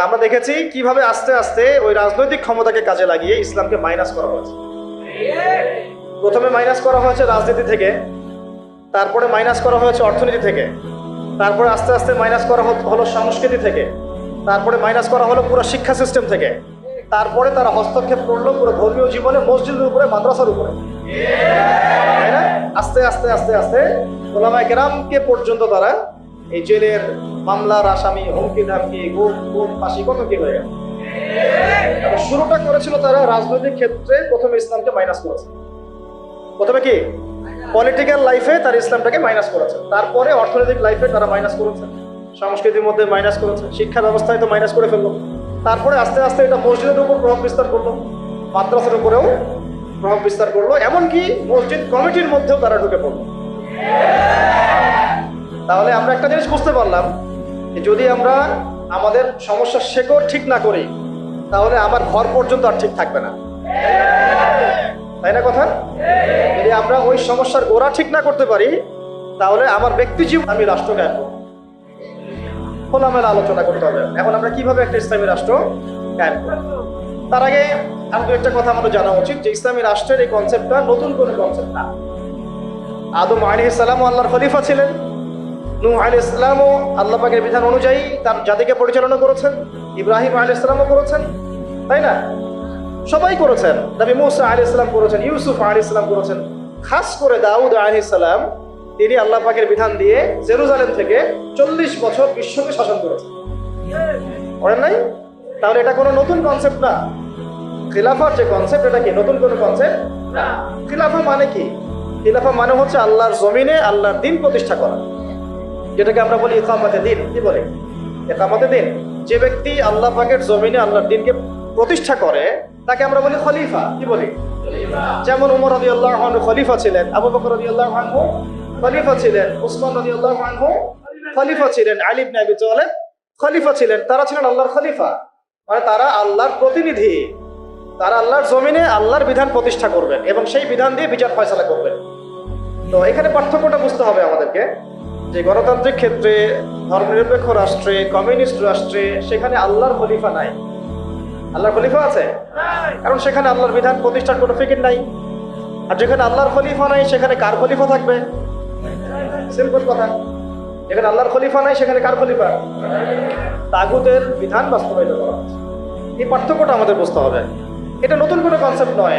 আমরা দেখেছি কিভাবে আস্তে আস্তে ওই রাজনৈতিক ক্ষমতাকে কাজে লাগিয়ে ইসলামকে মাইনাস করা হয়েছে। প্রথমে মাইনাস করা হয়েছে রাজনীতি থেকে, তারপরে মাইনাস করা হয়েছে অর্থনীতি থেকে, তারপরে আস্তে আস্তে মাইনাস করা হলো সংস্কৃতি থেকে, তারপরে মাইনাস করা হলো পুরো শিক্ষা সিস্টেম থেকে, তারপরে তারা হস্তক্ষেপ করলো পুরো ধর্মীয় জীবনে, মসজিদের উপরে, মাদ্রাসার উপরে, তাই না? আস্তে আস্তে আস্তে আস্তে ওলামায়ে কেরামকে পর্যন্ত তারা এই জেলের মামলার আসামি, হুমকি ধামকি, গুম ফাঁসি, কত কি হয়ে গেল। শুরুটা করেছিল তারা রাজনৈতিক ক্ষেত্রে, প্রথমে ইসলামকে মাইনাস করেছে। প্রথমে কি পলিটিক্যাল লাইফে তার ইসলামটাকে মাইনাস করেছে, তারপরে অর্থনৈতিক লাইফে তারা মাইনাস করেছে, সংস্কৃতির মধ্যে মাইনাস করেছে, শিক্ষা ব্যবস্থায় তো মাইনাস করে ফেললো, তারপরে আস্তে আস্তে এটা মসজিদের উপর প্রভাব বিস্তার করলো, মাদ্রাসার উপরেও প্রভাব বিস্তার করলো, এমনকি মসজিদ কমিটির মধ্যেও তারা ঢুকে পড়লো। তাহলে আমরা একটা জিনিস বুঝতে পারলাম যে যদি আমরা আমাদের সমস্যার শেকড় ঠিক না করি, তাহলে আমার ঘর পর্যন্ত আর ঠিক থাকবে না, তাই না কথা? যদি আমরা ওই সমস্যার গোড়া ঠিক না করতে পারি, তাহলে আমার ব্যক্তি জীবন, আমি রাষ্ট্র কায়েম করব। খোলামেলা আলোচনা করতে হবে এখন আমরা কিভাবে একটা ইসলামী রাষ্ট্র কায়েম করব। তার আগে আর দু একটা কথা আমাদের জানা উচিত যে ইসলামী রাষ্ট্রের এই কনসেপ্টটা নতুন কোনো কনসেপ্ট না। আদম আলাইহিস সালাম আল্লাহর খলিফা ছিলেন, নূহ আলাইহিস সালামও আল্লাহ পাকের বিধান অনুযায়ী তার জাতিকে পরিচালনা করেছেন, ইব্রাহিম আলাইহিস সালামও করেছেন, তাই না? সবাই করেছেন, নবী মুসা আলাইহিস সালাম করেছেন, ইউসুফ আলাইহিস সালাম করেছেন, খাস করে দাউদ আলাইহিস সালাম, তিনি আল্লাহ পাকের বিধান দিয়ে জেরুজালেম থেকে 40 বছর বিশ্বকে শাসন করেছেন, করেন নাই? তাহলে এটা কোনো নতুন কনসেপ্ট না। খিলাফার যে কনসেপ্ট, এটা কি নতুন কোনো কনসেপ্ট না। খিলাফা মানে কি? খিলাফা মানে হচ্ছে আল্লাহর জমিনে আল্লাহর দিন প্রতিষ্ঠা করা, যেটাকে আমরা বলি ইকামতে দিন। কি বলে? ইকামতে দিন। যে ব্যক্তি আল্লাহ পাকের জমিনে আল্লাহর দিনকে প্রতিষ্ঠা করে তাকে আমরা বলি খলিফা। কি বলি? যেমন ওমর রাদিয়াল্লাহু আনহু খলিফা ছিলেন, আবু বকর রাদিয়াল্লাহু আনহু খলিফা ছিলেন, উসমান রাদিয়াল্লাহু আনহু খলিফা ছিলেন, আলী ইবনে আবি তালেব খলিফা ছিলেন। তারা ছিলেন আল্লাহর খলিফা, মানে তারা আল্লাহর প্রতিনিধি। তারা আল্লাহর জমিনে আল্লাহর বিধান প্রতিষ্ঠা করবেন এবং সেই বিধান দিয়ে বিচার ফয়সালা করবেন। তো এখানে পার্থক্যটা বুঝতে হবে আমাদেরকে যে গণতান্ত্রিক ক্ষেত্রে, ধর্মনিরপেক্ষ রাষ্ট্রে, কমিউনিস্ট রাষ্ট্রে সেখানে আল্লাহর খলিফা নাই। আল্লাহর খলিফা আছে, কারণ সেখানে আল্লাহর বিধান প্রতিষ্ঠার কোনো ফিকির নাই। আর যেখানে আল্লাহর খলিফা নাই সেখানে কার খলিফা থাকবে? সিম্পল কথা, যেখানে আল্লাহর খলিফা নাই সেখানে কার খলিফা? তাগুতের বিধান বাস্তবায়িত করা হচ্ছে। এই পার্থক্যটা আমাদের বুঝতে হবে। এটা নতুন কোনো কনসেপ্ট নয়।